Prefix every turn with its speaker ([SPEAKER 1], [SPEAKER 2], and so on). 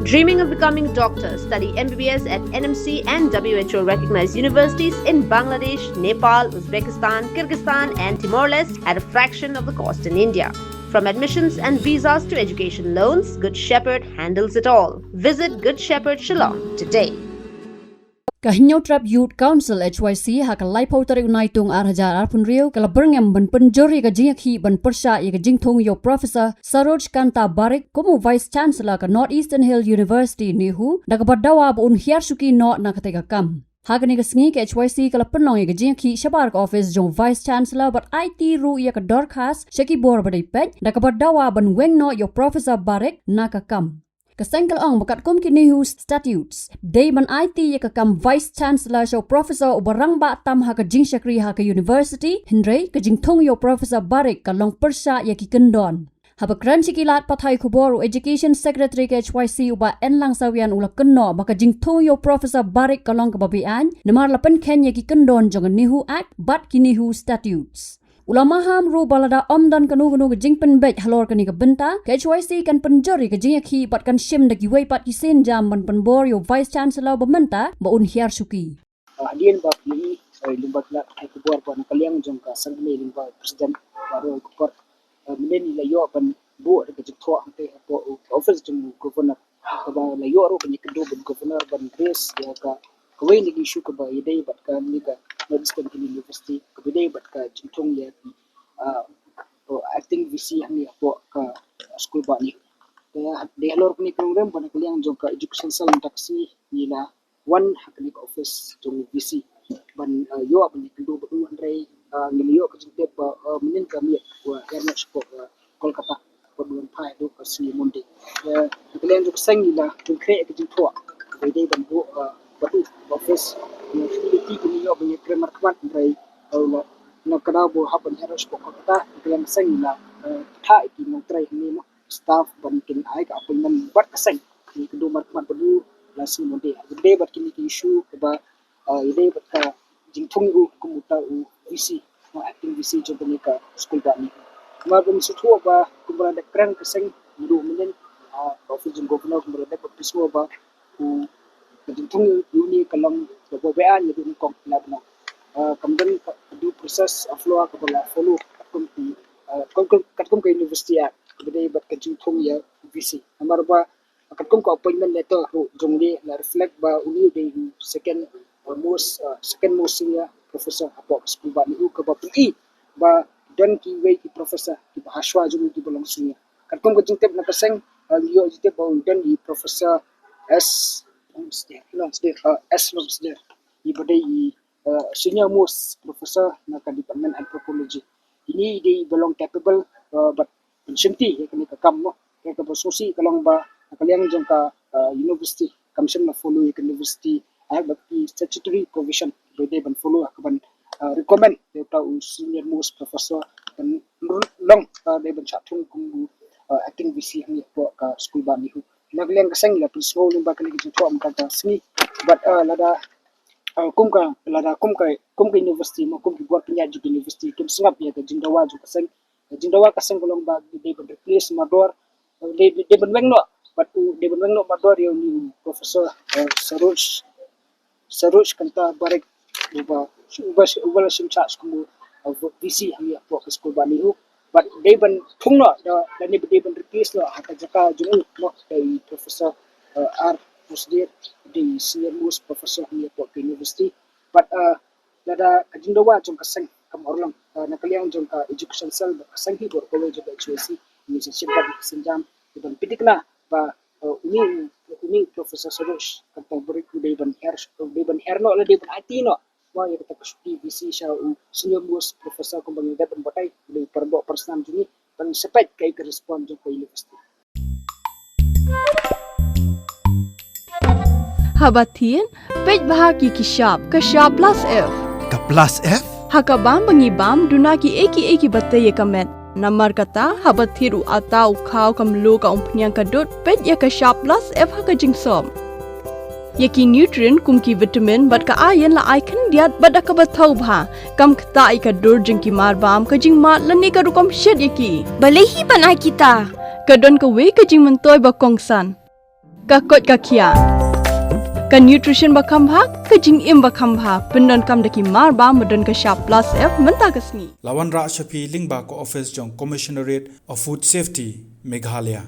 [SPEAKER 1] Dreaming of becoming a doctor? Study MBBS at NMC and WHO recognized universities in Bangladesh, Nepal, Uzbekistan, Kyrgyzstan and Timor-Leste at a fraction of the cost in India. From admissions and visas to education loans, Good Shepherd handles it all. Visit Good Shepherd Shillong today.
[SPEAKER 2] Kahinyo Trap Youth Council HYC haka laipo tarik unaitung arhajar arpun riu kala Byrngem ban penjori ka Jingïakhih ban persya ya ka jingthong yo Professor Saroj Kanta Barik komu Vice-Chancellor ka Northeastern Hill University nihu nakapadawa ba unhiar suki no nakatega kam. Hagani ka sngi ka HYC kala Pynlong ya ka Jingïakhih shabar ka office jong Vice-Chancellor but IT ru ya ka dorkas shaki bor badai pej nakapadawa ban Weng no yo Professor Barik nakakam. Kasengkel ong bakat kum kini hus statutes. Day ban IT ya kakam Vice Chancellor show Professor ubarang ba tam ha ka Jingïakhih ha ka University Hindray ka jingthong yo Professor Barik ka long persya ya ki kendon. Habakran sikilat patay kuboru Education Secretary ka HYC uba enlang sawian ula kenno maka jingthong yo Professor Barik ka long kababian namar lapan ken ya ki kendon jong nihu act but kini hu statutes. Ulama ham ru balada omdan kanu jingpen bej halor kani ka benta ka HYC kan penjori ka Jingïakhih bat kan shim da giwei pat kisin jam ban penbor yo Vice Chancellor bamenta ba unhiar suki.
[SPEAKER 3] Hadian ba pili limbat la ay kubor pa nakaliang jong ka sangme limbat president baro ko menen la yo ban bu ka jitho ante ko office jong governor ka ba la yo ro kan ikdo ban governor ban grace ya ka kawai ni issue ka ba idai bat ka ni ka Northeastern University kabidai bat ka jintong ya acting VC ang ya po ka school ba ni kaya de halor ni program ban kaliang jong ka education cell taxi nila one hakni ka office jong VC ban yo ban ni kudo ba andre ngiliyo ka jinte pa minin kami wa erna po Kolkata po duan pai do ka sini monde kaliang jong sang nila jong create ka jintho kabidai ban bo batu office activity kini yo banyak grammar kwan dari na kada bo hapan heros ko kata kalian sang na tha iki mo try ni mo staff ban kin ai ka appointment bat kasang ni kudu markman padu lasi mo de bat kini ki issue ba ide bat ka jingthong u kumuta u VC no acting VC jo bani ka school ba ni ma bum su thu ba kumra de krang kasang du menen office jing governor kumra de pismo ba u jingthong uni kalam bo bean ni dun kong labna kamdan du process of law ka bala follow katkum ka university ya bidai bat ka jingthong ya VC amar ba katkum ka appointment letter ro jongli la reflect ba uni de second most senior professor apo school ba ni ka ba PE ba dan ki wei ki professor ki bahaswa jung ki belong sunya katkum ka jingtep na kaseng yo jite ba dan di professor S ibadai senior most professor na ka department anthropology ini dia belong capable but pensyenti ya kini ka kam mo kaya ka bososi kalong ba nakaliang jong ka university commission na follow ya university ay bakti statutory provision bede ban follow ka ban recommend dia tahu senior most professor dan long dia ban chatung kung acting VC ni po ka school ba ni nakaliang kasang la principal ng bakal ni jito am ka sni but lada kum ka university mo kum buat penyaju university kum sengap ya ka jindawa ju kasang kolong ba de ban replace mador de ban weng no but de ban weng no mador yo ni professor Saroj Kanta Barik ba wala sim charge kum VC ang ya po ka school ba ni but they ban thung no da ni they ban replace lo ha jaka jung mo dai professor R Musdir di senior most professor ni po university but lada kajindawa jong kasang kam orlang nakaliang jong ka education cell kasang hibor ko jo HYC ni simpan sinjam ibang pitik na ba uni professor Saroj kanta Barik they ban air no la they ban IT no wa ya kata VC siya senior most professor kung bang dapat batay di parbo personal juni pan sepet kay correspond jo ko university
[SPEAKER 4] Habatin pej bahagi kishap plus F
[SPEAKER 5] ka plus F
[SPEAKER 4] hakabam bangibam dunaki eki batay kamet namar kata habathiru atau khaw kamlu ka umpnyang kadut pej ya kishap plus F hakajingsom Yaki nutrient kumki vitamin bat ka ayan la icon diat bat ka bathau bha kam kta ai ka dur jing ki mar bam ka jing mat lani ka rukom shed yaki
[SPEAKER 6] balehi banai kita
[SPEAKER 4] ka don ka we ka jing mentoy ba kongsan ka kot ka khia ka nutrition ba khambha ka jingim ba khambha pendon kam daki mar ba modon ka sharp plus f menta kasni
[SPEAKER 5] Lawan Ra Shapi Lingba ko office jong Commissionerate of Food Safety Meghalaya